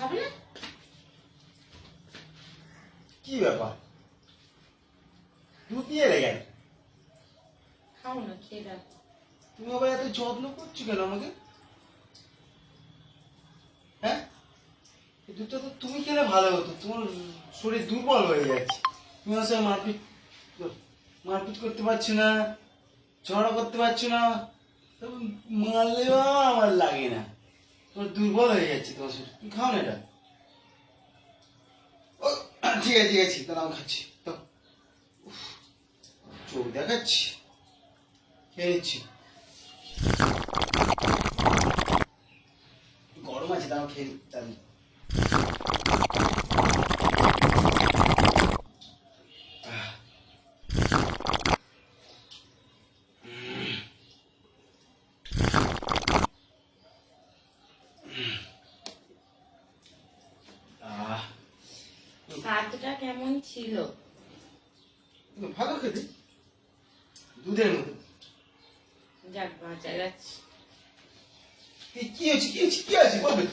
খাবে না? কি ব্যাপার, দুধ নিয়ে এলে কেন? খাও না, খেয়ে দাও। তুমি আবার এত যত্ন করছো কেন আমাকে? হ্যাঁ, এই দুধটা তো তুমি খেলে ভালো হতো, তোমার শরীর দুর্বল হয়ে যাচ্ছে। তুমি আমার সঙ্গে মারপিট করতে পারছো না, ঝগড়া করতে পারছো না, তবে মারলেও আমার লাগে না। তোমার দুর্বল হয়ে যাচ্ছে তোমার শরীর। তুমি খাও না এটা। ও ঠিক আছে ঠিক আছে, তাহলে আমি খাচ্ছি তো। চোখ দেখাচ্ছি, খেয়ে নিচ্ছি। গরম আছে, তাও খেয়ে নি তাহলে। স্বাদটা কেমন ছিল? ভালো খেতে, দুধের মতো। যাক, বাঁচা গেছে। কি হয়েছে কি হয়েছে কি আছে বলবে?